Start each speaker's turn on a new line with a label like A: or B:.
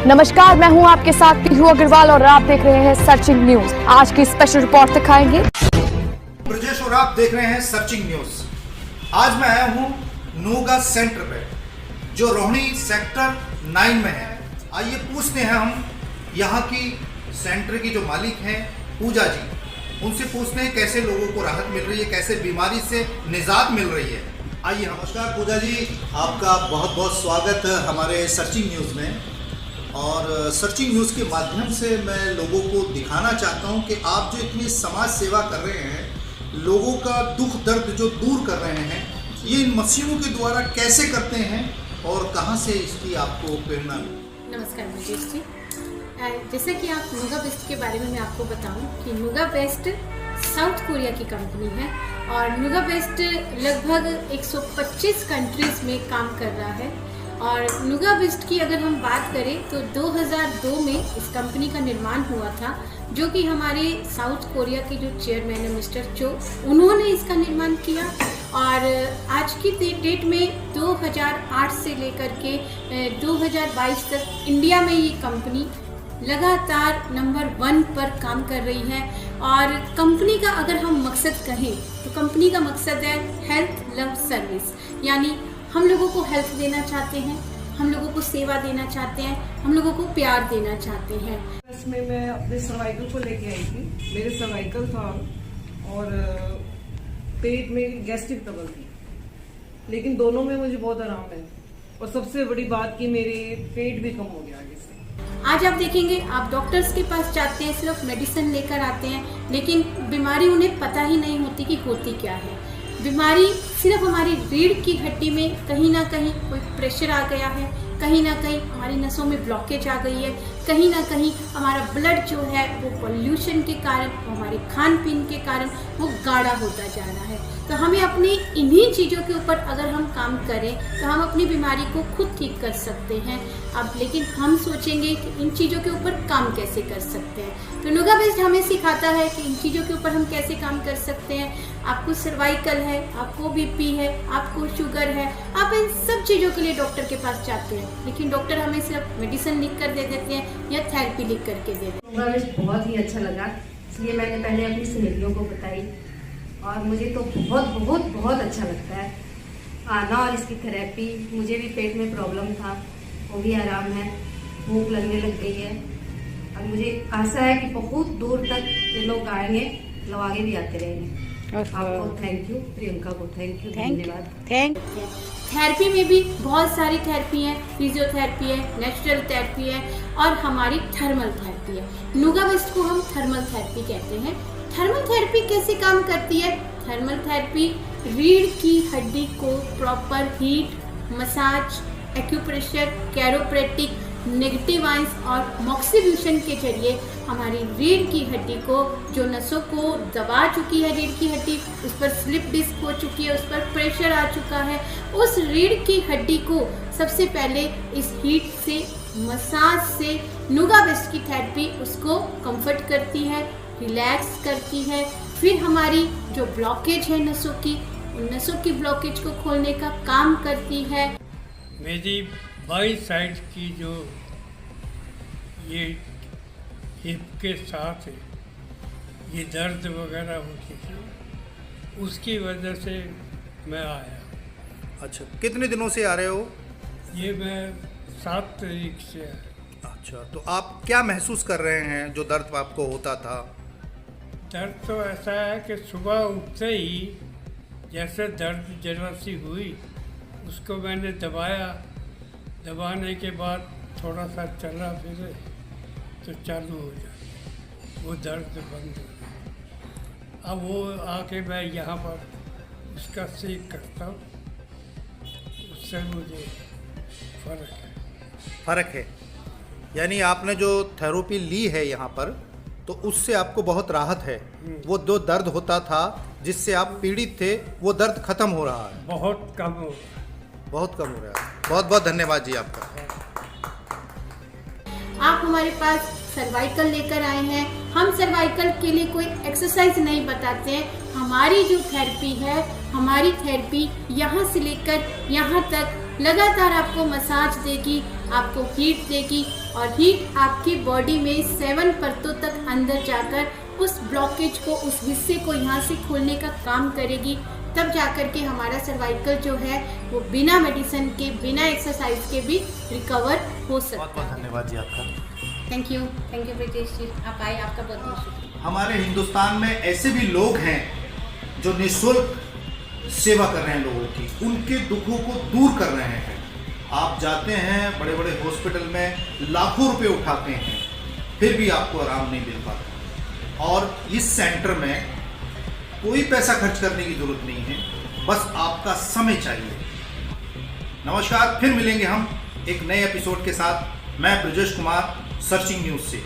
A: नमस्कार, मैं हूं आपके साथ पीहू अग्रवाल और आप देख रहे हैं सर्चिंग न्यूज। आज की स्पेशल रिपोर्ट दिखाएंगे
B: ब्रजेश और आप देख रहे हैं सर्चिंग न्यूज। आज मैं आया हूं नूगा सेंटर पे जो रोहिणी सेक्टर 9 में है। आइए पूछते हैं हम यहाँ की सेंटर की जो मालिक हैं पूजा जी, उनसे पूछते हैं कैसे लोगों को राहत मिल रही है, कैसे बीमारी से निजात मिल रही है। आइए। नमस्कार पूजा जी, आपका बहुत बहुत स्वागत है हमारे सर्चिंग न्यूज़ में। और सर्चिंग न्यूज़ के माध्यम से मैं लोगों को दिखाना चाहता हूं कि आप जो इतनी समाज सेवा कर रहे हैं, लोगों का दुख दर्द जो दूर कर रहे हैं, ये इन मशीनों के द्वारा कैसे करते हैं और कहां से इसकी आपको प्रेरणा मिली?
C: नमस्कार ब्रजेश जी, जैसा कि आप नूगा बेस्ट के बारे में मैं आपको बताऊं कि नूगा बेस्ट साउथ कोरिया की कंपनी है और नूगा बेस्ट लगभग 125 कंट्रीज में काम कर रहा है। और नूगा बेस्ट की अगर हम बात करें तो 2002 में इस कंपनी का निर्माण हुआ था, जो कि हमारे साउथ कोरिया के जो चेयरमैन है मिस्टर चो, उन्होंने इसका निर्माण किया। और आज की डेट में 2008 से लेकर के 2022 तक इंडिया में ये कंपनी लगातार नंबर 1 पर काम कर रही है। और कंपनी का अगर हम मकसद कहें तो कंपनी का मकसद है हेल्थ लव सर्विस, यानी हम लोगों को हेल्थ देना चाहते हैं, हम लोगों को सेवा देना चाहते हैं, हम लोगों को प्यार देना चाहते हैं।
D: इसमें मैं अपने सर्वाइकल को लेके आई थी। मेरे सर्वाइकल था और पेट में गैस्ट्रिक ट्रबल थी, लेकिन दोनों में मुझे बहुत आराम है। और सबसे बड़ी बात कि मेरे पेट भी कम हो गया आगे से।
C: आज आप देखेंगे, आप डॉक्टर्स के पास जाते हैं, सिर्फ मेडिसिन लेकर आते हैं, लेकिन बीमारी उन्हें पता ही नहीं होती कि होती क्या है। बीमारी सिर्फ हमारी रीढ़ की हड्डी में कहीं ना कहीं कोई प्रेशर आ गया है, कहीं ना कहीं हमारी नसों में ब्लॉकेज आ गई है, कहीं ना कहीं हमारा ब्लड जो है वो पोल्यूशन के कारण, हमारे खान पीन के कारण वो गाढ़ा होता जा रहा है। तो हमें अपनी इन्हीं चीज़ों के ऊपर अगर हम काम करें तो हम अपनी बीमारी को खुद ठीक कर सकते हैं। अब लेकिन हम सोचेंगे कि इन चीज़ों के ऊपर काम कैसे कर सकते हैं। तो नूगा बेस्ट हमें सिखाता है कि इन चीज़ों के ऊपर हम कैसे काम कर सकते हैं। आपको सर्वाइकल है, आपको बीपी है, आपको शुगर है, आप इन सब चीज़ों के लिए डॉक्टर के पास जाते हैं, लेकिन डॉक्टर हमें सिर्फ मेडिसिन लिख कर दे देते हैं या थेरेपी लिख करके दे देते हैं।
E: नूगा बेस्ट बहुत ही अच्छा लगा, इसलिए मैंने पहले अपनी सहेलियों को बताई और मुझे तो बहुत बहुत बहुत अच्छा लगता है आना। और इसकी थेरेपी, मुझे भी पेट में प्रॉब्लम था, वो भी आराम है, भूख लगने लग गई है। और मुझे आशा है कि बहुत दूर तक ये लोग आएंगे, लोग आगे भी आते रहेंगे। आपको थैंक यू, प्रियंका को थैंक यू, धन्यवाद।
C: थेरेपी में भी बहुत सारी थेरेपी है, फिजियोथेरेपी है, नेचुरल थेरेपी है और हमारी थर्मल थेरेपी है। नूगा बेस्ट को हम थर्मल थेरेपी कहते हैं। थर्मल थेरेपी कैसे काम करती है? थर्मल थेरेपी रीढ़ की हड्डी को proper heat, massage, acupressure, chiropractic, negative ions और मॉक्सिब्यूशन के जरिए हमारी रीढ़ की हड्डी को, जो नसों को दबा चुकी है रीढ़ की हड्डी, उस पर स्लिप डिस्क हो चुकी है, उस पर प्रेशर आ चुका है, उस रीढ़ की हड्डी को सबसे पहले इस हीट से, मसाज से नूगा बेस्ट की थेरेपी उसको कंफर्ट करती है, रिलैक्स करती है। फिर हमारी जो ब्लॉकेज है नसों की, उन नसों की ब्लॉकेज को खोलने का काम करती है।
F: मेरी बाई साइड की जो ये हिप के साथ ये दर्द वगैरह होती थी, उसकी वजह से मैं आया।
B: अच्छा, कितने दिनों से आ रहे हो?
F: ये मैं 7 तारीख से आया।
B: अच्छा, तो आप क्या महसूस कर रहे हैं जो दर्द आपको होता था?
F: दर्द तो ऐसा है कि सुबह उठते ही जैसे दर्द जरा सी हुई, उसको मैंने दबाया, दबाने के बाद थोड़ा सा चला फिर तो चालू हो जाता, वो दर्द बंद हो गया। अब वो आके मैं यहाँ पर उसका सेक करता हूँ, उससे मुझे
B: फ़र्क है। यानी आपने जो थेरेपी ली है यहाँ पर, तो उससे आपको बहुत राहत है। वो जो दर्द होता था जिससे आप पीड़ित थे, वो दर्द खत्म हो रहा है,
F: बहुत कम हो
B: रहा है। बहुत बहुत धन्यवाद जी आपका।
C: आप हमारे पास सर्वाइकल लेकर आए हैं। हम सर्वाइकल के लिए कोई एक्सरसाइज नहीं बताते हैं। हमारी जो थेरेपी है, हमारी थेरेपी यहाँ से लेकर यहाँ तक लगातार आपको मसाज देगी, आपको हीट देगी और हीट आपकी बॉडी में 7 परतों तक अंदर जाकर उस ब्लॉकेज को, उस हिस्से को यहाँ से खोलने का काम करेगी। तब जाकर के हमारा सर्वाइकल जो है वो बिना मेडिसिन के, बिना एक्सरसाइज के भी रिकवर हो सकता है।
B: बहुत बहुत धन्यवाद जी आपका।
C: थैंक यू ब्रिजेश जी, आप आए, आपका बहुत बहुत शुक्रिया।
B: हमारे हिंदुस्तान में ऐसे भी लोग हैं जो निःशुल्क सेवा कर रहे हैं लोगों की, उनके दुखों को दूर कर रहे हैं। आप जाते हैं बड़े बड़े हॉस्पिटल में, लाखों रुपए उठाते हैं, फिर भी आपको आराम नहीं मिल पाता। और इस सेंटर में कोई पैसा खर्च करने की जरूरत नहीं है, बस आपका समय चाहिए। नमस्कार, फिर मिलेंगे हम एक नए एपिसोड के साथ। मैं ब्रजेश कुमार, सर्चिंग न्यूज़ से।